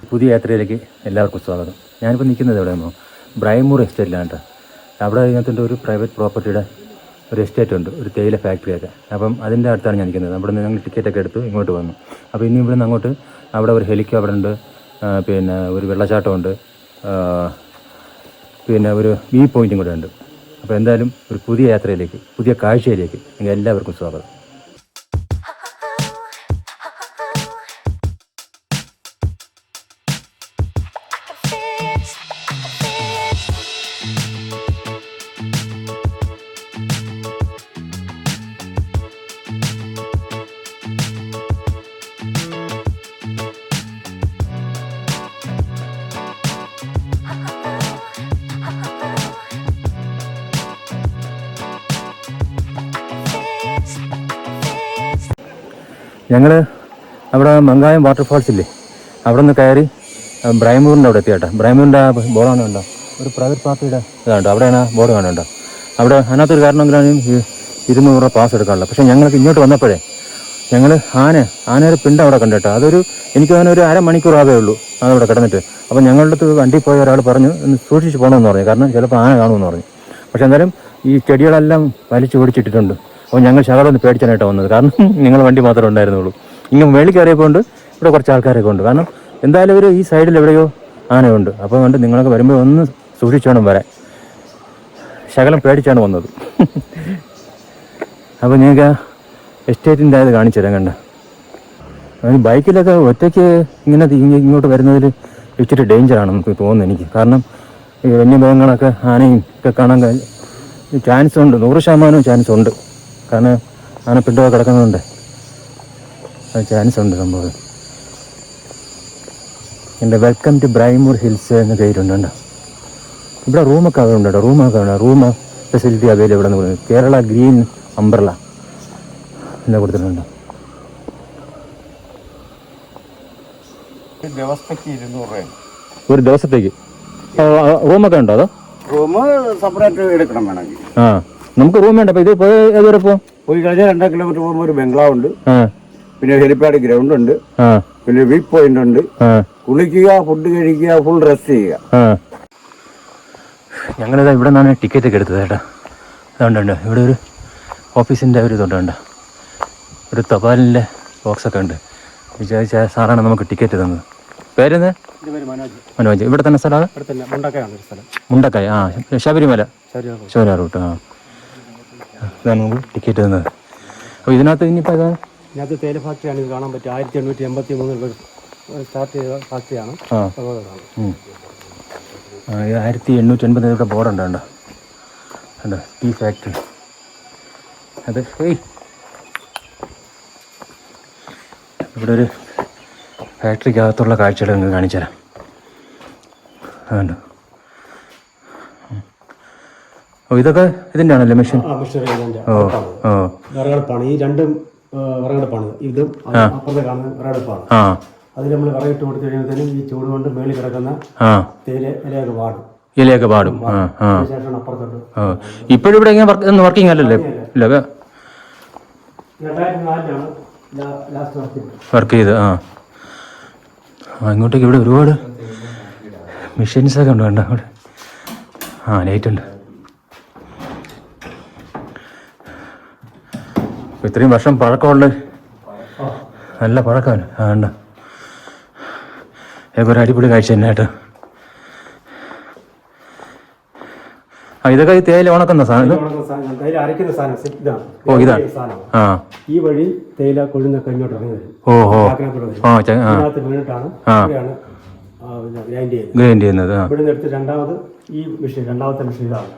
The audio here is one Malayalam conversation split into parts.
പുതിയ യാത്രയിലേക്ക് എല്ലാവർക്കും സ്വാഗതം. ഞാനിപ്പോൾ നിൽക്കുന്നത് എവിടെയാണോ, ബ്രൈമൂർ എസ്റ്റേറ്റിലാണ് കേട്ടോ. അവിടെ ഇതിനകത്തുണ്ട് ഒരു പ്രൈവറ്റ് പ്രോപ്പർട്ടിയുടെ ഒരു എസ്റ്റേറ്റ് ഉണ്ട്, ഒരു തേയില ഫാക്ടറിയൊക്കെ. അപ്പം അതിൻ്റെ അടുത്താണ് ഞാൻ നിൽക്കുന്നത്. അവിടെ നിന്ന് ഞങ്ങൾ ടിക്കറ്റൊക്കെ എടുത്ത് ഇങ്ങോട്ട് വന്നു. അപ്പോൾ ഇനി ഇവിടെ നിന്ന് അങ്ങോട്ട് അവിടെ ഒരു ഹെലികോപ്റ്റർ ഉണ്ട്, പിന്നെ ഒരു വെള്ളച്ചാട്ടമുണ്ട്, പിന്നെ ഒരു വ്യൂ പോയിൻറ്റും കൂടെ ഉണ്ട്. അപ്പോൾ എന്തായാലും ഒരു പുതിയ യാത്രയിലേക്ക്, പുതിയ കാഴ്ചയിലേക്ക് നിങ്ങൾ എല്ലാവർക്കും സ്വാഗതം. ഞങ്ങൾ അവിടെ മങ്കായം വാട്ടർഫാൾസ് ഇല്ലേ, അവിടെ നിന്ന് കയറി ബ്രൈമൂറിൻ്റെ അവിടെ എത്തി കേട്ടോ. ബ്രൈമൂറിൻ്റെ ആ ബോർഡ് കാണുന്നുണ്ടോ, ഒരു പ്രൈവറ്റ് പാർട്ടിയുടെ ഇതാണ്ടോ, അവിടെയാണ് ആ ബോർഡ് കാണുന്നുണ്ടോ. അവിടെ അതിനകത്തൊരു കാരണമെങ്കിലാണ് 200 രൂപ പാസ് എടുക്കാനുള്ളത്. പക്ഷേ ഞങ്ങൾക്ക് ഇങ്ങോട്ട് വന്നപ്പോഴേ ഞങ്ങൾ ആനയുടെ പിണ്ടം അവിടെ കണ്ടു കേട്ടോ. എനിക്ക് തന്നെ ഒരു അരമണിക്കൂർ ആവേ ഉള്ളൂ അതവിടെ കിടന്നിട്ട്. അപ്പോൾ ഞങ്ങളുടെ അടുത്ത് വണ്ടി പോയ ഒരാൾ പറഞ്ഞു ഒന്ന് സൂക്ഷിച്ച് പോകണമെന്ന് പറഞ്ഞു, കാരണം ചിലപ്പോൾ ആന കാണുമെന്ന് പറഞ്ഞു. പക്ഷേ എന്തായാലും ഈ ചെടികളെല്ലാം വലിച്ചു ഓടിച്ചിട്ടിട്ടുണ്ട്. അപ്പോൾ ഞങ്ങൾ ശകലമൊന്ന് പേടിച്ചാനായിട്ടാണ് വന്നത്, കാരണം നിങ്ങൾ വണ്ടി മാത്രമേ ഉണ്ടായിരുന്നുള്ളൂ. ഇങ്ങനെ മേളിൽ കയറിയപ്പോൾ ഉണ്ട്, ഇവിടെ കുറച്ച് ആൾക്കാരൊക്കെ ഉണ്ട്. കാരണം എന്തായാലും ഒരു ഈ സൈഡിൽ എവിടെയോ ആനയുണ്ട്. അപ്പോൾ കൊണ്ട് നിങ്ങളൊക്കെ വരുമ്പോൾ ഒന്ന് സൂക്ഷിച്ച് വേണം വരാൻ. ശകലം പേടിച്ചാണ് വന്നത്. അപ്പോൾ ഞങ്ങൾക്ക് എസ്റ്റേറ്റിൻ്റെ അത് കാണിച്ചു തരാൻ കണ്ട. അതിന് ബൈക്കിലൊക്കെ ഒറ്റയ്ക്ക് ഇങ്ങനെ ഇങ്ങോട്ട് വരുന്നതിൽ ഇച്ചിരി ഡേഞ്ചറാണ് നമുക്ക് തോന്നുന്നു എനിക്ക്. കാരണം ഈ വന്യമൃഗങ്ങളൊക്കെ ആനയും ഒക്കെ കാണാൻ ചാൻസ് ഉണ്ട്, 100% ചാൻസ് ഉണ്ട്. കാരണം ആനപ്പിണ്ടൊക്കെ കിടക്കുന്നുണ്ട്, അത് ചാൻസ് ഉണ്ട് സംഭവം. എൻ്റെ വെൽക്കം ടു ബ്രൈമൂർ ഹിൽസ് എന്ന പേരുണ്ട് കേട്ടോ. ഇവിടെ റൂമൊക്കെ ഉണ്ട് കേട്ടോ, റൂം ഫെസിലിറ്റി അവൈലബിൾ എന്ന് പറയുന്നത്. കേരള ഗ്രീൻ അംബ്രല എന്താ കൊടുത്തിട്ടുണ്ട്. ഒരു ദിവസത്തേക്ക് റൂമൊക്കെ ഉണ്ടോ? അതോ റൂം സെപ്പറേറ്റ് എടുക്കണം വേണമെങ്കിൽ. ആ, നമുക്ക് റൂം വേണ്ട. അപ്പൊ ഇത് ഏതുവരെ പോയി കഴിഞ്ഞാൽ 2 കിലോമീറ്റർ പോകുമ്പോൾ ഒരു ബംഗ്ലാവ് ഉണ്ട്, പിന്നെ ഹെലിപ്പാഡ് ഗ്രൗണ്ട് ഉണ്ട്, പിന്നെ വ്യൂ പോയിന്റ് ഉണ്ട്. കുളിക്കുക, ഫുഡ് കഴിക്കുക, ഫുൾ റെസ്റ്റ് ചെയ്യുക. ഞങ്ങളിതാ ഇവിടെ നിന്നാണ് ടിക്കറ്റ് ഒക്കെ എടുത്തത് കേട്ടോ. അതുകൊണ്ടുണ്ട് ഇവിടെ ഒരു ഓഫീസിൻ്റെ ഒരു ഇതുണ്ട്, ഒരു തപാലിൻ്റെ ബോക്സൊക്കെ ഉണ്ട്. വിചാരിച്ച സാറാണ് നമുക്ക് ടിക്കറ്റ് തന്നത്. പേരെന്ത്? മനോജ്. ഇവിടെ തന്നെ സ്ഥലം? മുണ്ടക്കായ. ആ, ശബരിമല റൂട്ട്. ആ, ഇതാണ് നമുക്ക് ടിക്കറ്റ് തന്നത്. അപ്പോൾ ഇതിനകത്ത് ഇനിയിപ്പോൾ ഇതിനകത്ത് തേയില ഫാക്ടറിയാണ്. ഇത് കാണാൻ പറ്റും. 1883 സ്റ്റാർട്ട് ചെയ്ത ഫാക്ടറിയാണ്. 1880 ഇവിടെ ബോർഡുണ്ട് കണ്ടോ, കണ്ടോ, ടീ ഫാക്ടറി. അത് ഇവിടെ ഒരു ഫാക്ടറിക്കകത്തുള്ള കാഴ്ചകൾ നിങ്ങൾക്ക് കാണിച്ചു തരാം. അതുകൊണ്ട് ഇതൊക്കെ ഇതിൻ്റെ ആണല്ലേ മെഷീൻ? വിറകടുപ്പാണ്. ഈ രണ്ടും വിറകടുപ്പാണ്. ഇതും അപ്പുറത്തെ കാണുന്ന വിറകടുപ്പാണ്. അതിൽ നമ്മൾ വിറകിട്ട് കൊടുത്തു കഴിയുമ്പോഴത്തേനും ഈ ചൂട് കൊണ്ട് മേളിൽ കിടക്കുന്ന ഇലയൊക്കെ പാടും. ശേഷം അപ്പുറത്തോട്ട് ഇപ്പോഴും ഇവിടെ ഇങ്ങനെ വർക്കിംഗ് അല്ലല്ലേ? ഇല്ല, 2004 വർക്ക് ചെയ്ത്. ഇങ്ങോട്ടേക്ക് ഇവിടെ ഒരുപാട് മെഷീൻസൊക്കെ ഉണ്ട് കണ്ടോ അവിടെ. ലൈറ്റ് ഉണ്ട്. ഇത്രയും വർഷം പഴക്കമുള്ള നല്ല പഴക്കമാണ്. ഉണ്ട്. ഒരു അടിപൊളി കാഴ്ച തന്നെ കേട്ടോ. ഇതൊക്കെ ഈ തേയില ഉണക്കുന്ന സാധനം. ഓ, ഇതാണ്. ഈ വഴി തേയില കൊഴുന്നൊക്കെ ഇങ്ങോട്ട് ഇറങ്ങി വരും. ഗ്രൈൻഡ് ചെയ്യുന്നത്. ഇവിടുന്ന് എടുത്ത് രണ്ടാമത് ഈ മെഷീൻ, രണ്ടാമത്തെ മെഷീൻ ഇതാണ്.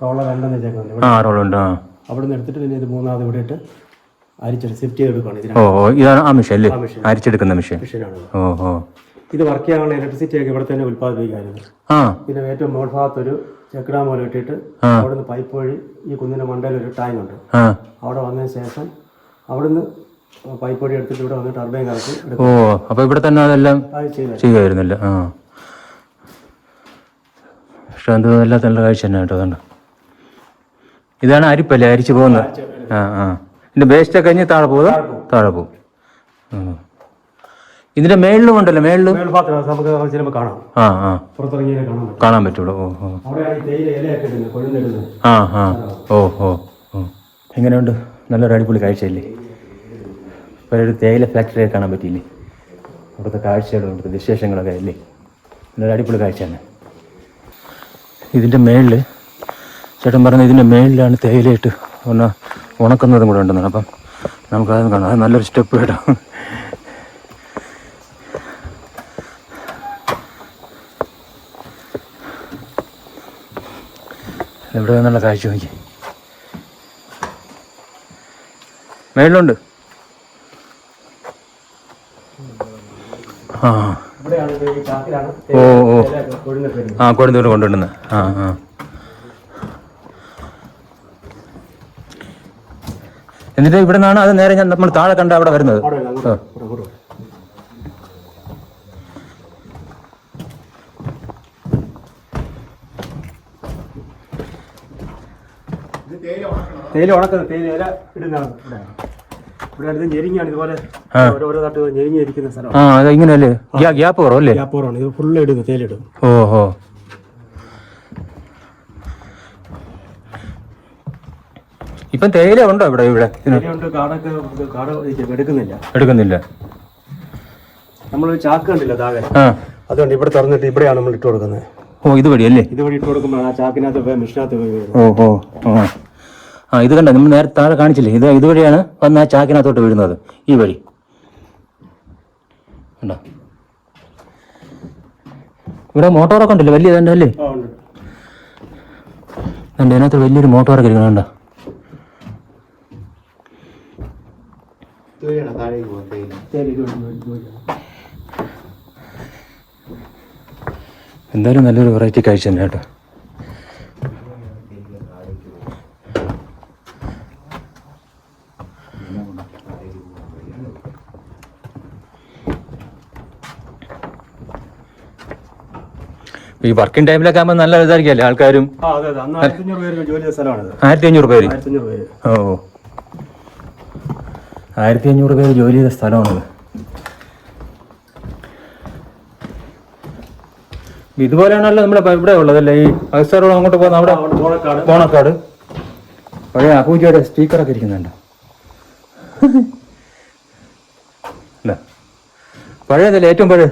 റോളർ രണ്ടെന്ന് വെച്ചേക്കുന്നത്. റോളുണ്ട്. അവിടെ നിന്ന് എടുത്തിട്ട് പിന്നെ ഇത് മൂന്നാമത് ഇവിടെ ഇട്ട് അരിച്ചെടുത്ത് സിഫ്റ്റ് ചെയ്തെടുക്കുകയാണ്. ഇതാണ് ആ മെഷീൻ അല്ലേ, അരിച്ചെടുക്കുന്ന മെഷീനാണ്. ഇത് വർക്ക് ചെയ്യാനുള്ള ഇലക്ട്രിസിറ്റി ഒക്കെ ഇവിടെ തന്നെ ഉത്പാദിപ്പിക്കാറുണ്ട്. പിന്നെ ഏറ്റവും മോൾ ഭാഗത്തൊരു ചെക്കിടാൻ പോലെ ഇട്ടിട്ട് അവിടുന്ന് പൈപ്പ് വഴി ഈ കുന്നിന്റെ മണ്ടയിൽ ഒരു ടാങ്ക് ഉണ്ട്. അവിടെ വന്നതിന് ശേഷം അവിടുന്ന് പൈപ്പ് വഴി എടുത്തിട്ട് ഇവിടെ വന്ന് ടർബൈൻ കറക്കി. അപ്പൊ ഇവിടെ തന്നെ അതെല്ലാം ചെയ്യുമായിരുന്നില്ല. പക്ഷെ അത് എല്ലാ നല്ല കാഴ്ച തന്നെ കേട്ടോ. അതുകൊണ്ട് ഇതാണ് അരിപ്പല്ലേ, അരിച്ചു പോകുന്നത്. ഇതിന്റെ വേസ്റ്റൊക്കെ കഴിഞ്ഞ് താഴെ പോകും. ഇതിന്റെ മേളിലും ഉണ്ടല്ലോ, മേളിലും മേൽഭാഗത്ത് നമുക്ക് ചിലപ്പോൾ കാണാം. ആ ആ പുറത്തിറങ്ങിയാൽ കാണാൻ പറ്റും. കാണാൻ പറ്റുള്ളൂ. ഓ ഓ അവിടെയാണ് ഈ തേയില ഇലയൊക്കെ ഇടുന്നത്, കൊഴുന്നിടുന്നത്. ആ ആ ഓ ഓ ഓ എങ്ങനെയുണ്ട്? നല്ലൊരു അടിപൊളി കാഴ്ചയല്ലേ? ഇപ്പോൾ ഒരു തേയില ഫാക്ടറിയൊക്കെ കാണാൻ പറ്റിയില്ലേ? അവിടുത്തെ കാഴ്ചകളും അവിടുത്തെ വിശേഷങ്ങളൊക്കെ അല്ലേ? നല്ലൊരു അടിപൊളി കാഴ്ചയാണ്. ഇതിൻ്റെ മേളിൽ ചേട്ടൻ പറഞ്ഞ ഇതിൻ്റെ മേളിലാണ് തേയിലയിട്ട് ഒന്ന് ഉണക്കുന്നതും കൂടെ ഉണ്ടെന്നാണ്. അപ്പം നമുക്കത് കാണാം. അത് നല്ലൊരു സ്റ്റെപ്പ് കേട്ടോ. എവിടെ നിന്നുള്ള കാഴ്ച നോക്കി. മേളിലുണ്ട്. ആ ഓ ഓ ആ കൊടുത്തോട്ട് കൊണ്ടുവരുന്നത്. ആ ആ എന്നിട്ട് ഇവിടെ നിന്നാണ് അത് നേരെ നമ്മൾ താഴെ കണ്ട അവിടെ വരുന്നത്. തേയില ഉണക്കുന്നത്, തേയില ഇല ഇടുന്നതാണ്. ഇവിടെ അടുത്ത് ഞെരിങ്ങാണ്, ഇതുപോലെ ഓരോ തട്ട് ഞെരിഞ്ഞിരിക്കുന്ന സ്ഥലം. ആ അത് ഇങ്ങനെയല്ലേ, ഗ്യാപ്പ് കുറവല്ലേ? ഗ്യാപ്പ് കുറവാണ്. ഇത് ഫുള്ള് ഇടുന്നു, തേയില ഇടും. ഓഹോ ഇപ്പം തേയില ഉണ്ടോ ഇവിടെ? ഇവിടെ ഉണ്ട്. കാടൊക്കെ എടുക്കുന്നില്ല. നമ്മളൊരു ചാക്ക് കണ്ടില്ല താഴെ, അതുകൊണ്ട് ഇവിടെ തുറന്നിട്ട് ഇവിടെയാണ് നമ്മൾ ഇട്ട് കൊടുക്കുന്നത്. ഓ ഇതുവഴി അല്ലേ? ഇതുവഴി ഇട്ട് കൊടുക്കുമ്പോഴാണ് ആ ചാക്കിനകത്ത് മിഷിനകത്ത് വീഴുന്നത്. ഓ ഓ ആ ഇത് കണ്ട, നമ്മൾ നേരത്തെ താഴെ കാണിച്ചില്ലേ? ഇതുവഴിയാണ് വന്ന് ആ ചാക്കിനകത്തോട്ട് വീഴുന്നത്, ഈ വഴി ഉണ്ടോ? ഇവിടെ മോട്ടോറൊക്കെ ഉണ്ടല്ലോ, വലിയ തന്നെ അല്ലേ? കണ്ട, അതിനകത്ത് വലിയൊരു മോട്ടോറൊക്കെ ഇരിക്കണുണ്ടോ? എന്തായാലും നല്ലൊരു വെറൈറ്റി കാഴ്ച തന്നെ കേട്ടോ. ഈ വർക്കിംഗ് ടൈമിലൊക്കെ ആകുമ്പോൾ നല്ല ഇതായിരിക്കല്ലേ ആൾക്കാരും? 1500 പേര്. ഓ 1500 പേര് ജോലി ചെയ്ത സ്ഥലമാണത്. ഇതുപോലെയാണല്ലോ നമ്മുടെ ഇവിടെ ഉള്ളതല്ലേ ഈ അഗസ്താറോട് അങ്ങോട്ട് പോകുന്ന അവിടെ പോണക്കാട് പഴയ അപൂജയുടെ സ്പീക്കറൊക്കെ ഇരിക്കുന്നുണ്ട്. പഴയതല്ലേ? ഏറ്റവും പഴയ.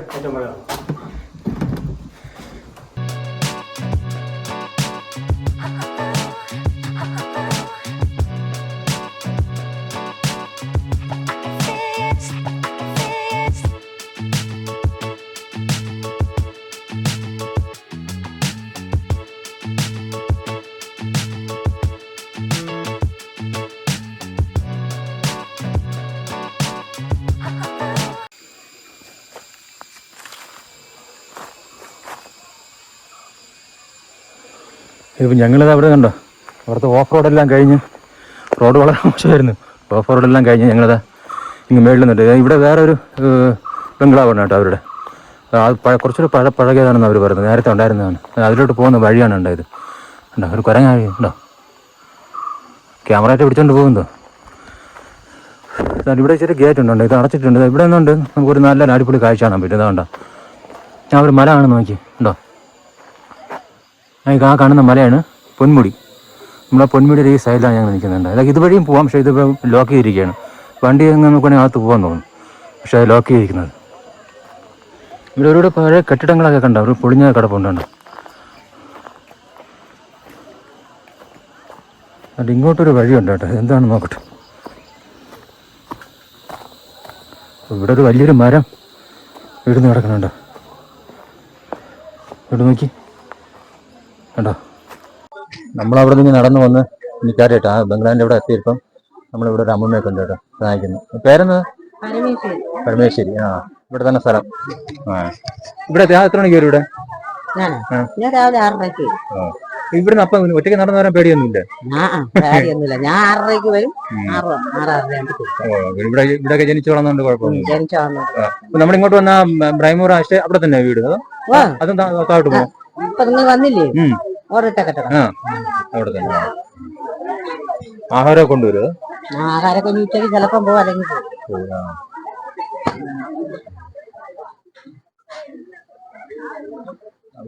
ഇപ്പം ഞങ്ങളിത് അവിടെ കണ്ടോ, അവിടുത്തെ ഓഫ് റോഡെല്ലാം കഴിഞ്ഞ്, റോഡ് വളരെ മോശമായിരുന്നു. ഓഫ് റോഡെല്ലാം കഴിഞ്ഞ് ഞങ്ങളിത് ഇങ്ങ് മേളിലുന്നുണ്ട്. ഇവിടെ വേറെ ഒരു ബംഗ്ലാവാണ് കേട്ടോ അവരുടെ. അത് കുറച്ചൊരു പഴകിയതാണെന്ന് അവർ പറയുന്നത്. നേരത്തെ ഉണ്ടായിരുന്നതാണ്. അതിലോട്ട് പോകുന്ന വഴിയാണ് ഉണ്ടായത്. ഉണ്ടോ ഒരു കുരങ്ങാഴി ഉണ്ടോ? ക്യാമറയായിട്ട് പിടിച്ചോണ്ട് പോകുന്നതോ? ഇവിടെ ചെറിയ ഗേറ്റ് ഉണ്ടോ? ഇത് അടച്ചിട്ടുണ്ട്. ഇവിടെ നിന്നുണ്ട് നമുക്കൊരു നല്ല അടിപൊളി കാഴ്ച കാണാൻ പറ്റും. ഇതാ ഞാൻ ഒരു മല ആണ് നോക്കി ഉണ്ടോ? ആ കാണുന്ന മലയാണ് പൊന്മുടി. നമ്മളെ പൊന്മുടിയുടെ ഈ സൈഡിലാണ് ഞങ്ങൾ നിൽക്കുന്നുണ്ട്. അതായത് ഇതുവഴിയും പോകാം, പക്ഷേ ഇതിപ്പോൾ ലോക്ക് ചെയ്തിരിക്കുകയാണ്. വണ്ടി അങ്ങ് നോക്കുകയാണെങ്കിൽ അകത്ത് പോകാൻ തോന്നും, പക്ഷേ അത് ലോക്ക് ചെയ്തിരിക്കുന്നത്. ഇവിടെ ഒരുപാട് പഴയ കെട്ടിടങ്ങളൊക്കെ കണ്ടോ? ഒരു പൊളിഞ്ഞ കിടപ്പുണ്ടോ? അത് ഇങ്ങോട്ടൊരു വഴിയുണ്ട് കേട്ടോ. എന്താണെന്ന് നോക്കട്ടെ. ഇവിടെ ഒരു വലിയൊരു മരം വീടുന്ന് കിടക്കുന്നുണ്ടോ? ഇവിടെ നോക്കി കണ്ടോ? നമ്മളവിടെ നിന്ന് നടന്നു വന്ന് നിൽക്കാറിട്ടോ. ആ ബംഗ്ലാവിൻ്റെ ഇവിടെ എത്തിയപ്പം നമ്മളിവിടെ ഒരു അമ്മമ്മയൊക്കെ ഉണ്ട് കേട്ടോ സഹായിക്കുന്നു. പേരെന്താ? പരമേശ്വരി. ആ ഇവിടെ തന്നെ സ്ഥലം. ആ ഇവിടെ എത്ര മണിക്ക് വരും ഇവിടെ? ഇവിടുന്ന് അപ്പം ഒറ്റയ്ക്ക് നടന്നു വരാൻ പേടിയൊന്നുമില്ല? ഞാൻ 6:30 വരും. ഇവിടെ ഇവിടെയൊക്കെ ജനിച്ചു വളർന്നുകൊണ്ട് കുഴപ്പമൊന്നുമില്ല. നമ്മളിങ്ങോട്ട് വന്ന ബ്രൈമൂർ ആശയ അവിടെ തന്നെ വീട്? അതും താഴോട്ട് പോകും. വന്നില്ലേ? അവിടെ തന്നെ ആഹാരമൊക്കെ കൊണ്ടുവരുമോ? ആഹാരമൊക്കെ ഉച്ചയ്ക്ക് ചിലപ്പം പോകും, അല്ലെങ്കിൽ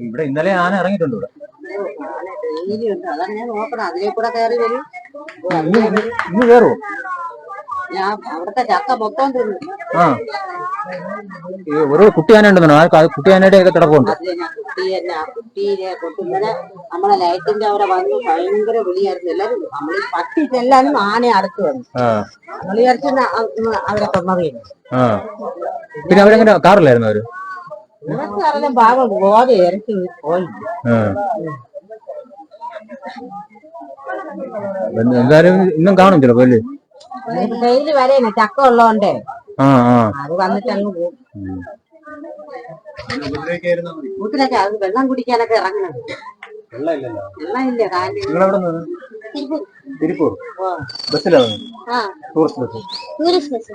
ഇവിടെ ഇന്നലെ ആന ഇറങ്ങിയിട്ടുണ്ട് ഇവിടെ. അതാണ് ഞാൻ നോക്കണം, അതിലെ കൂടെ കയറി വരും. ഇന്ന് കയറുമോ? ഞാൻ അവിടുത്തെ ചക്ക മൊത്തം തിന്നു. ആ, ഒരു കുട്ടി ആന ഉണ്ടെന്നോ? കുട്ടി ആനയുടെ ഒക്കെ കിടപ്പുണ്ട്. അതിലെ ഞാൻ കുട്ടീനെ കൊട്ടുന്നതിന് നമ്മളെ ലൈറ്റിന്റെ അവിടെ വന്ന് ഭയങ്കര വിളിയായിരുന്നു. എല്ലാരും നമ്മൾ പട്ടി ചെല്ലാനും ആനയെ അടുത്ത് വന്നു. നമ്മൾ വിചാരിച്ചു അവരെ കൊന്നറിയുന്നു. പിന്നെ അവരെങ്ങനെ കാറിലായിരുന്നു അവര്? പറഞ്ഞ ഭാഗം ബോധം ഇറക്കി പോയി. എന്തായാലും ഇന്നും കാണും ചിലപ്പോ അല്ലേ? ഡെയിലി വരെയാണ് ചക്ക ഉള്ളതുകൊണ്ടേ അത് വന്നിട്ട് അങ്ങ് പോകും. വീട്ടിലൊക്കെ അത് വെള്ളം കുടിക്കാനൊക്കെ ഇറങ്ങുന്നത്. വെള്ളം ഇല്ല കാര്യം. തിരുപ്പൂർ ബസ്സിലാണ്? Tourist bus. Tourist bus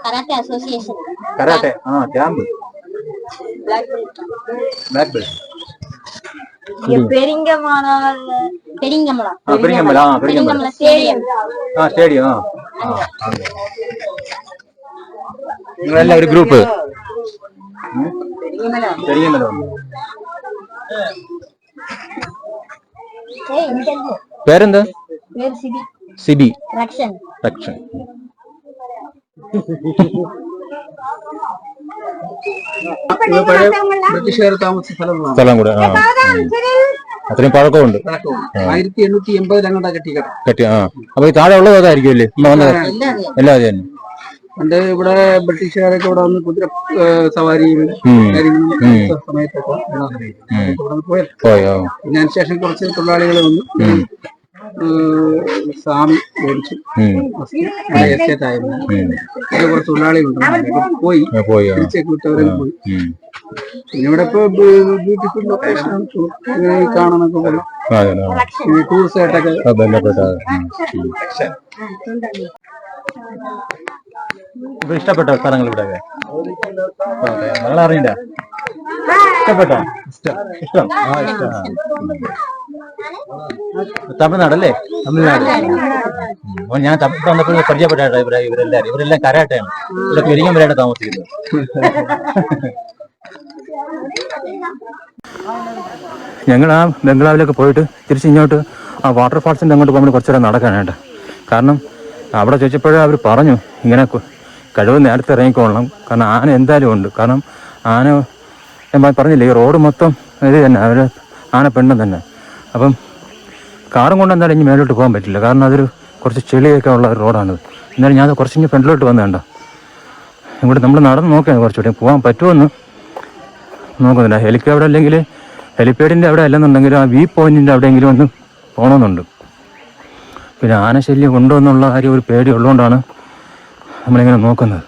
karate association karate camp black belt. Peringamala stadium. Stadium. നിങ്ങളെല്ലാം ഒരു ഗ്രൂപ്പ്? പേരെന്താ? സിബി. റക്ഷൻ. ബ്രിട്ടീഷുകാർ താമസിച്ച സ്ഥലം കൂടെ. അത്രയും പഴക്കമുണ്ട്. 1880 അങ്ങോട്ടാ കെട്ടി. അപ്പൊ ഈ താഴെ ഉള്ളത് അതായിരിക്കും അല്ലേ? എല്ലാവരും തന്നെ. പണ്ട് ഇവിടെ ബ്രിട്ടീഷുകാരൊക്കെ ഇവിടെ വന്ന് കുതിര സവാരിയും സമയത്തൊക്കെ പോയോ? പിന്നെ അതിനുശേഷം കുറച്ച് തൊഴിലാളികൾ വന്നു സാമി മേടിച്ചു. എസ്റ്റേറ്റ് ആയിരുന്നു. കുറച്ച് തൊഴിലാളികളുണ്ട് പോയി വിട്ടവരെ പോയി. പിന്നെ ഇവിടെ ഇപ്പൊ ബ്യൂട്ടിഫുൾ ലൊക്കേഷൻ കാണാനൊക്കെ പോലെ ടൂറിസ്റ്റ് ആയിട്ടൊക്കെ. ഇപ്പൊ ഇഷ്ടപ്പെട്ട സ്ഥലങ്ങൾ ഇവിടെ നിങ്ങൾ അറിയില്ല? ഇഷ്ടപ്പെട്ടോ? ഇഷ്ടം. തമിഴ്നാടല്ലേ? തമിഴ്നാട്. ഞാൻ തമിഴ്നാട് വന്നപ്പോൾ പരിചയപ്പെട്ടാ ഇവരെല്ലാം കരാട്ടയാണ്. ഇവിടെ പെരിങ്ങമലയാണ് താമസിക്കുന്നത്. ഞങ്ങൾ ആ ബംഗ്ലാവിലൊക്കെ പോയിട്ട് തിരിച്ച് ഇങ്ങോട്ട് ആ വാട്ടർഫാൾസിൻ്റെ അങ്ങോട്ട് പോകുമ്പോൾ കുറച്ച് നേരം നടക്കാനായിട്ട്. കാരണം അവിടെ ചോദിച്ചപ്പോഴേ അവർ പറഞ്ഞു ഇങ്ങനെ കഴിവ് നേരത്തെ ഇറങ്ങിക്കൊള്ളണം, കാരണം ആന എന്തായാലും ഉണ്ട്. കാരണം ആന ഞാൻ പറഞ്ഞില്ലേ, ഈ റോഡ് മൊത്തം ഇത് തന്നെ, അവർ ആന പെണ്ണും തന്നെ. അപ്പം കാറും കൊണ്ട് എന്തായാലും ഇനി മേലോട്ട് പോകാൻ പറ്റില്ല, കാരണം അതൊരു കുറച്ച് ചെളിയൊക്കെ ഉള്ള ഒരു റോഡാണിത്. എന്നാലും ഞാൻ കുറച്ച് ഇനി ഫ്രണ്ടിലോട്ട് വന്നേണ്ട, ഇങ്ങോട്ട് നമ്മൾ നടന്ന് നോക്കിയാണ് കുറച്ചുകൂടെ പോകാൻ പറ്റുമെന്ന് നോക്കുന്നില്ല. ഹെലിക്കോപ്റ്റർ അല്ലെങ്കിൽ ഹെലിപ്പാഡിൻ്റെ അവിടെ അല്ലെന്നുണ്ടെങ്കിൽ ആ വ്യൂ പോയിൻറ്റിൻ്റെ അവിടെയെങ്കിലും ഒന്ന് പോകണമെന്നുണ്ട്. പിന്നെ ആനശല്യം ഉണ്ടോ എന്നുള്ള കാര്യം ഒരു പേടി ഉള്ളതുകൊണ്ടാണ് നമ്മളിങ്ങനെ നോക്കുന്നത്.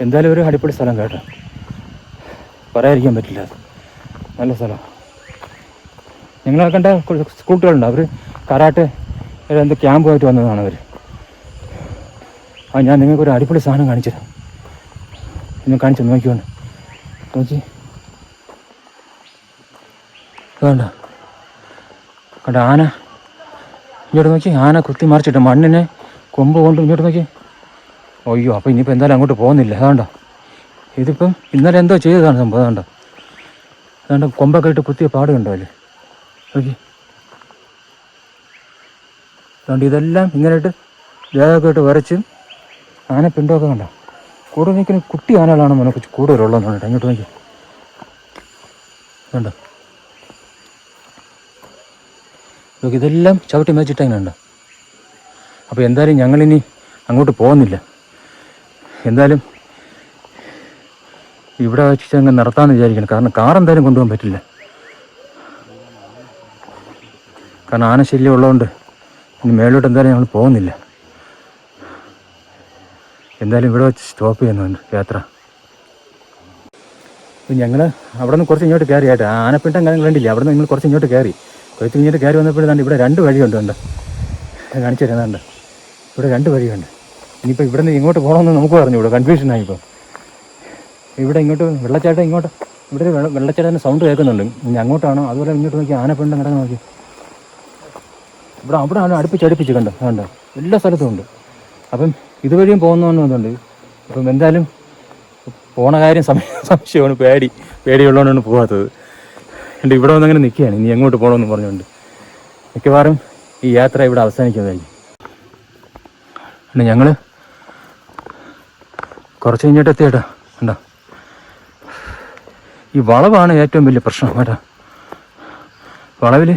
എന്തായാലും ഒരു അടിപൊളി സ്ഥലം കേട്ടോ, പറയാതിരിക്കാൻ പറ്റില്ല. നല്ല സ്ഥലം. ഞങ്ങളെ കണ്ട സ്കൂട്ടുകളുണ്ട്, അവർ കരാട്ടെ എന്ത് ക്യാമ്പുമായിട്ട് വന്നതാണ് അവർ. ഞാൻ നിങ്ങൾക്കൊരു അടിപൊളി സാധനം കാണിച്ചുതരാം. നിങ്ങൾ കാണിച്ചു നോക്കിക്കൊണ്ട് നോക്കി വേണ്ട കണ്ട ആന ഇങ്ങോട്ട് നോക്കി. ആന കുത്തി മറിച്ചിട്ട് മണ്ണിനെ കൊമ്പ് കൊണ്ട് ഇങ്ങോട്ട് നോക്കി. അയ്യോ, അപ്പോൾ ഇനിയിപ്പോൾ എന്തായാലും അങ്ങോട്ട് പോകുന്നില്ല. അതുകൊണ്ടോ ഇതിപ്പം ഇന്നലെ എന്തോ ചെയ്തതാണ് സംഭവം. അതുകൊണ്ടോ അതുകൊണ്ട് കൊമ്പൊക്കെ ഇട്ട് കുത്തിയ പാട് കണ്ടോ അല്ലേ? നോക്കി. അതുകൊണ്ട് ഇതെല്ലാം ഇങ്ങനെയിട്ട് ദേഹമൊക്കെ ഇട്ട് വരച്ച് ആന പിണ്ടമൊക്കെ കണ്ടോ. കൂടുതൽ നിൽക്കുന്ന കുട്ടി ആനകളാണ് നമുക്ക് കൂടുതലുള്ളതെന്ന് പറഞ്ഞിട്ട് അങ്ങോട്ട് നോക്കി കണ്ടോ. നോക്കി ഇതെല്ലാം ചവിട്ടി മേച്ചിട്ട് അങ്ങനെ ഉണ്ടോ. അപ്പോൾ എന്തായാലും ഞങ്ങളിനി അങ്ങോട്ട് പോകുന്നില്ല. എന്തായാലും ഇവിടെ വെച്ച് അങ്ങ് നിർത്താമെന്ന് വിചാരിക്കണം, കാരണം കാർ എന്തായാലും കൊണ്ടുപോകാൻ പറ്റില്ല. കാരണം ആനശല്യം ഉള്ളതുകൊണ്ട് ഇനി മേലോട്ട് എന്തായാലും ഞങ്ങൾ പോകുന്നില്ല. എന്തായാലും ഇവിടെ വെച്ച് സ്റ്റോപ്പ് ചെയ്യുന്നുണ്ട് യാത്ര. ഞങ്ങൾ അവിടെ നിന്ന് കുറച്ച് ഇങ്ങോട്ട് കയറി ആയിട്ട് ആനപ്പിണ്ടം കാര്യങ്ങൾ കണ്ടില്ല. അവിടെ നിന്ന് നിങ്ങൾ കുറച്ച് ഇങ്ങോട്ട് കയറി കൊയ്ത്ത് ഇങ്ങോട്ട് കയറി വന്നപ്പോഴാണ് ഇവിടെ 2 വഴിയുണ്ട്. ഉണ്ട് കാണിച്ചു തരുന്നുണ്ട്. ഇവിടെ 2 വഴിയുണ്ട്. ഇനിയിപ്പോൾ ഇവിടെ നിന്ന് ഇങ്ങോട്ട് പോകണമെന്ന് നമുക്ക് പറഞ്ഞു. ഇവിടെ കൺഫ്യൂഷനായിപ്പോൾ. ഇവിടെ ഇങ്ങോട്ട് വെള്ളച്ചാട്ടം ഇങ്ങോട്ട് ഇവിടെ ഒരു വെള്ളച്ചാട്ടത്തിൻ്റെ സൗണ്ട് കേൾക്കുന്നുണ്ട്. ഇനി അങ്ങോട്ടാണോ അതുപോലെ ഇങ്ങോട്ട് നോക്കി ആനപ്പിണ്ടം കിടന്ന് നോക്കി. ഇവിടെ ആണ് അടുപ്പിച്ച് കണ്ടോ കണ്ടോ എല്ലാ സ്ഥലത്തും ഉണ്ട്. അപ്പം ഇതുവഴിയും പോകുന്നതുകൊണ്ട് അപ്പം എന്തായാലും പോണ കാര്യം സംശയമാണ്, പേടിയുള്ളതുകൊണ്ടാണ് പോകാത്തത്. എൻ്റെ ഇവിടെ വന്നങ്ങനെ നിൽക്കുകയാണ്, ഇനി എങ്ങോട്ട് പോകണമെന്ന് പറഞ്ഞുകൊണ്ട്. മിക്കവാറും ഈ യാത്ര ഇവിടെ അവസാനിക്കുന്നതായിരിക്കും. ഞങ്ങൾ കുറച്ച് കഴിഞ്ഞിട്ട് എത്തിയേട്ടാ. കണ്ടോ, ഈ വളവാണ് ഏറ്റവും വലിയ പ്രശ്നം കേട്ടോ. വളവിൽ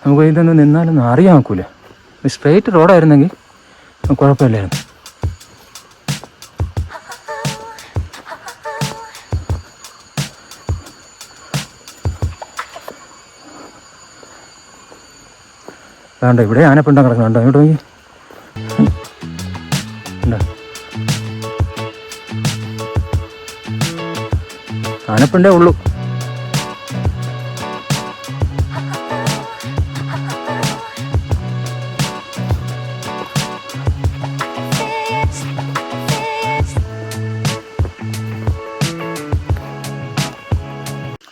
നമുക്ക് ഇതൊന്ന് നിന്നാലൊന്നും അറിയാൻ നോക്കൂല. സ്ട്രെയിറ്റ് റോഡായിരുന്നെങ്കിൽ കുഴപ്പമില്ലായിരുന്നു. വേണ്ട, ഇവിടെ ആനപ്പിണ്ടം കിടക്കുന്നുണ്ടോ? ഇങ്ങോട്ട് നോക്കി. ആനപ്പിണ്ടേ ഉള്ളൂ.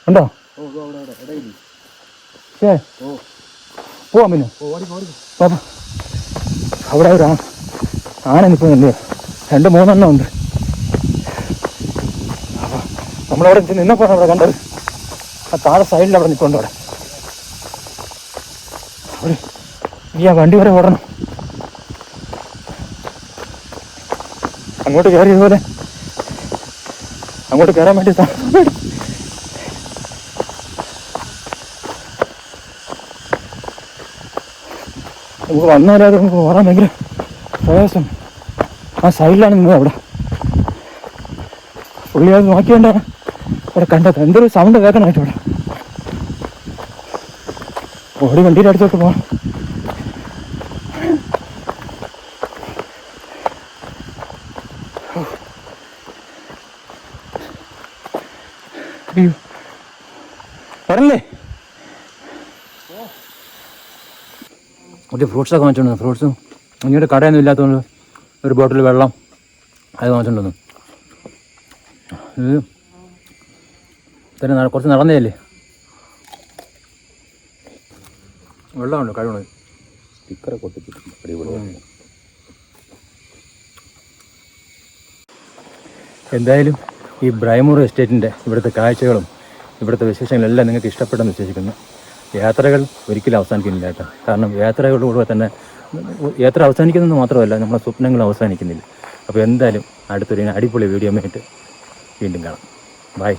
ഉണ്ടോ? പോവാം പിന്നെ. അവിടെ ഒരു ആന നിൽക്കുന്നുണ്ട്, 2-3 ഉണ്ട്. നമ്മളവിടെ നിന്നപ്പോൾ അവിടെ കണ്ടത് ആ താഴെ സൈഡിൽ അവിടെ നിൽക്കുന്നുണ്ട്. അവിടെ ഈ ആ വണ്ടി വരെ ഓടണം. അങ്ങോട്ട് കയറിയതുപോലെ അങ്ങോട്ട് കയറാൻ വേണ്ടി നമുക്ക് വന്നാലത് നമുക്ക് ഓടാൻ ഭയങ്കര പ്രയാസം. ആ സൈഡിലാണ് നിന്നത്. അവിടെ പുള്ളി അത് നോക്കിയോണ്ടാണ് അവിടെ കണ്ടത്. എന്തൊരു സൗണ്ട് കേൾക്കണമായിട്ട് അവിടെ. ഓടി വണ്ടിയുടെ അടുത്തോട്ട് പോകണം. അയ്യോ, വരല്ലേ? ഒരു ഫ്രൂട്ട്സൊക്കെ വാങ്ങിച്ചോണ്ട്. ഫ്രൂട്ട്സും ഇങ്ങോട്ട് കടയൊന്നും ഇല്ലാത്തതുകൊണ്ട് ഒരു ബോട്ടിൽ വെള്ളം അത് വാങ്ങിച്ചോണ്ടു. ഇത് തന്നെ കുറച്ച് നടന്നേയല്ലേ. വെള്ളമുണ്ട്, കഴിവുണ്ട്. സ്റ്റിക്കറൊക്കെ ഒട്ടിച്ചിട്ടുണ്ട്. എന്തായാലും ഈ ബ്രൈമൂർ എസ്റ്റേറ്റിൻ്റെ ഇവിടുത്തെ കാഴ്ചകളും ഇവിടുത്തെ വിശേഷങ്ങളെല്ലാം നിങ്ങൾക്ക് ഇഷ്ടപ്പെട്ടെന്ന് വിശ്വസിക്കുന്നു. യാത്രകൾ ഒരിക്കലും അവസാനിക്കുന്നില്ല കേട്ടോ. കാരണം യാത്രകളിലൂടെ തന്നെ യാത്ര അവസാനിക്കുന്നത് മാത്രമല്ല, നമ്മളെ സ്വപ്നങ്ങൾ അവസാനിക്കുന്നില്ല. അപ്പോൾ എന്തായാലും അടുത്തൊരു അടിപൊളി വീഡിയോ ആയിട്ട് വീണ്ടും കാണാം. ബൈ.